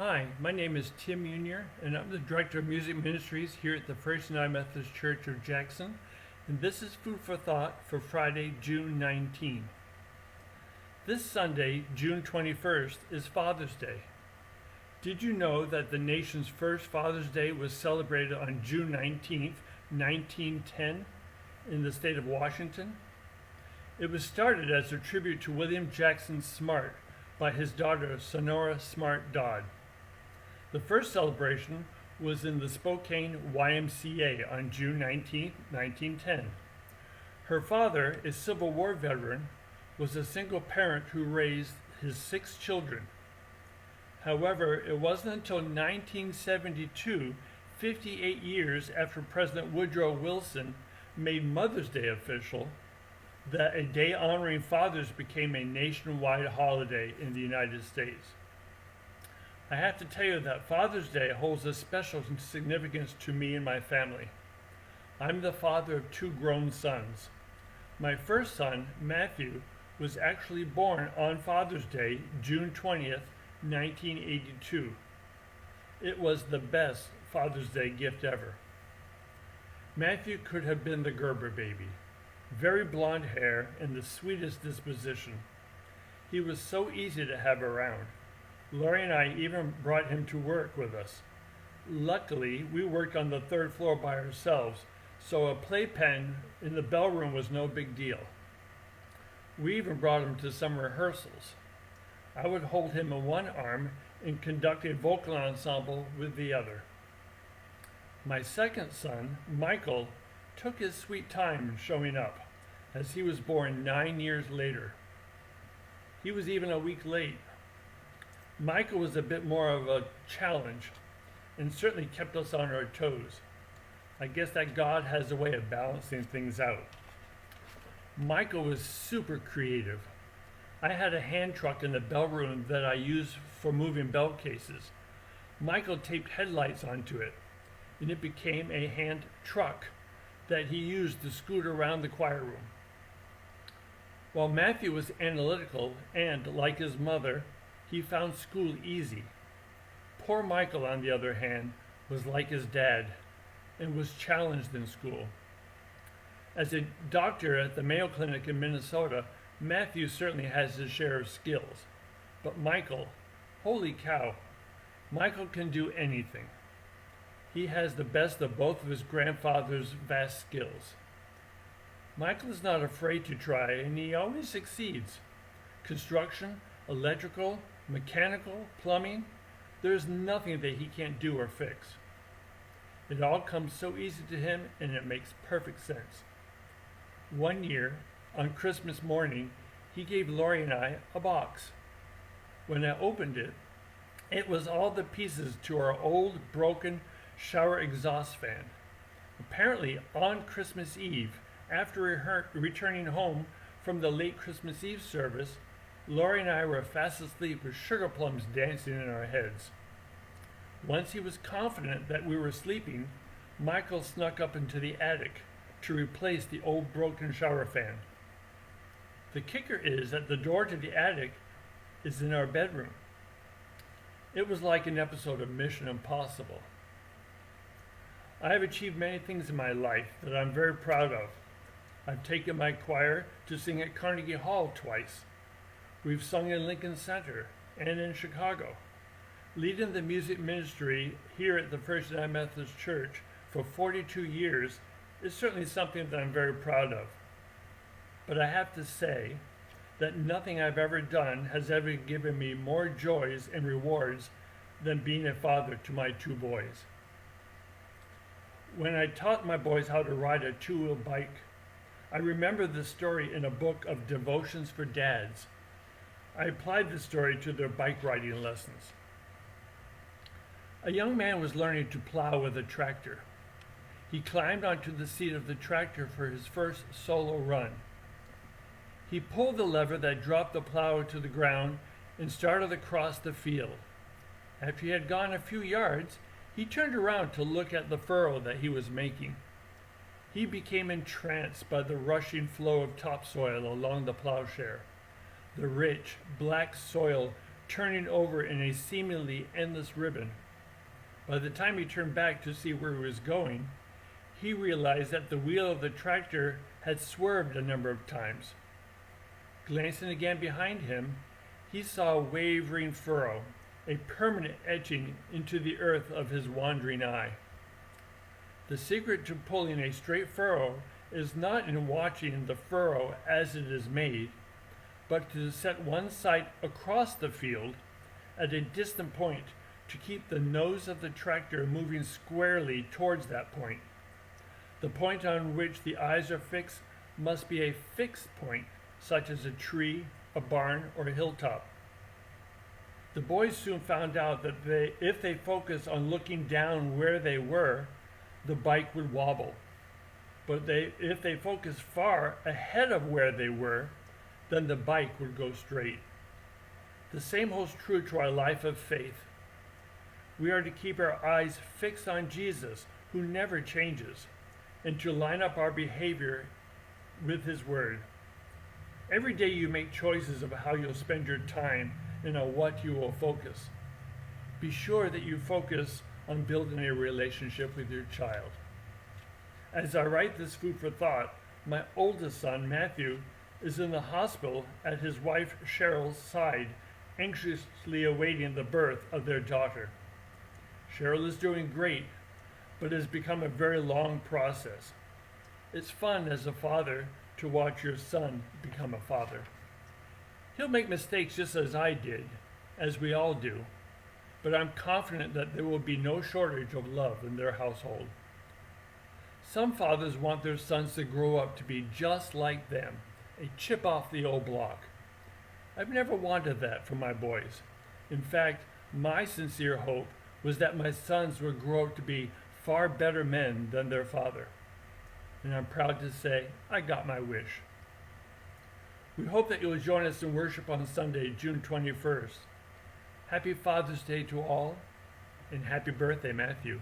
Hi, my name is Tim Meunier, and I'm the Director of Music Ministries here at the First United Methodist Church of Jackson, and this is Food for Thought for Friday, June 19. This Sunday, June 21st, is Father's Day. Did you know that the nation's first Father's Day was celebrated on June 19th, 1910, in the state of Washington? It was started as a tribute to William Jackson Smart by his daughter Sonora Smart Dodd. The first celebration was in the Spokane YMCA on June 19, 1910. Her father, a Civil War veteran, was a single parent who raised his 6 children. However, it wasn't until 1972, 58 years after President Woodrow Wilson made Mother's Day official, that a day honoring fathers became a nationwide holiday in the United States. I have to tell you that Father's Day holds a special significance to me and my family. I'm the father of 2 grown sons. My first son, Matthew, was actually born on Father's Day, June 20th, 1982. It was the best Father's Day gift ever. Matthew could have been the Gerber baby. Very blonde hair and the sweetest disposition. He was so easy to have around. Lori and I even brought him to work with us. Luckily, we worked on the 3rd floor by ourselves, so a playpen in the bell room was no big deal. We even brought him to some rehearsals. I would hold him in one arm and conduct a vocal ensemble with the other. My second son, Michael, took his sweet time showing up, as he was born 9 years later. He was even a week late. Michael was a bit more of a challenge and certainly kept us on our toes. I guess that God has a way of balancing things out. Michael was super creative. I had a hand truck in the bell room that I used for moving bell cases. Michael taped headlights onto it, and it became a hand truck that he used to scoot around the choir room. While Matthew was analytical and, like his mother, he found school easy. Poor Michael, on the other hand, was like his dad and was challenged in school. As a doctor at the Mayo Clinic in Minnesota, Matthew certainly has his share of skills. But Michael, holy cow, Michael can do anything. He has the best of both of his grandfather's vast skills. Michael is not afraid to try, and he always succeeds. Construction, electrical, mechanical, plumbing, there's nothing that he can't do or fix. It all comes so easy to him, and it makes perfect sense. One year, on Christmas morning, he gave Lori and I a box. When I opened it, it was all the pieces to our old, broken shower exhaust fan. Apparently, on Christmas Eve, after returning home from the late Christmas Eve service, Lori and I were fast asleep with sugar plums dancing in our heads. Once he was confident that we were sleeping, Michael snuck up into the attic to replace the old broken shower fan. The kicker is that the door to the attic is in our bedroom. It was like an episode of Mission Impossible. I have achieved many things in my life that I'm very proud of. I've taken my choir to sing at Carnegie Hall twice. We've sung in Lincoln Center and in Chicago. Leading the music ministry here at the First United Methodist Church for 42 years is certainly something that I'm very proud of. But I have to say that nothing I've ever done has ever given me more joys and rewards than being a father to my 2 boys. When I taught my boys how to ride a 2-wheel bike, I remember this story in a book of devotions for dads. I applied the story to their bike riding lessons. A young man was learning to plow with a tractor. He climbed onto the seat of the tractor for his first solo run. He pulled the lever that dropped the plow to the ground and started across the field. After he had gone a few yards, he turned around to look at the furrow that he was making. He became entranced by the rushing flow of topsoil along the plowshare. The rich, black soil turning over in a seemingly endless ribbon. By the time he turned back to see where he was going, he realized that the wheel of the tractor had swerved a number of times. Glancing again behind him, he saw a wavering furrow, a permanent etching into the earth of his wandering eye. The secret to pulling a straight furrow is not in watching the furrow as it is made, but to set one sight across the field at a distant point to keep the nose of the tractor moving squarely towards that point. The point on which the eyes are fixed must be a fixed point, such as a tree, a barn, or a hilltop. The boys soon found out that if they focused on looking down where they were, the bike would wobble. But if they focused far ahead of where they were, then the bike would go straight. The same holds true to our life of faith. We are to keep our eyes fixed on Jesus, who never changes, and to line up our behavior with his word. Every day you make choices of how you'll spend your time and on what you will focus. Be sure that you focus on building a relationship with your child. As I write this food for thought, my oldest son, Matthew, is in the hospital at his wife Cheryl's side, anxiously awaiting the birth of their daughter. Cheryl is doing great, but it has become a very long process. It's fun as a father to watch your son become a father. He'll make mistakes just as I did, as we all do, but I'm confident that there will be no shortage of love in their household. Some fathers want their sons to grow up to be just like them, a chip off the old block. I've never wanted that for my boys. In fact, my sincere hope was that my sons would grow up to be far better men than their father. And I'm proud to say I got my wish. We hope that you'll join us in worship on Sunday, June 21st. Happy Father's Day to all, and happy birthday, Matthew.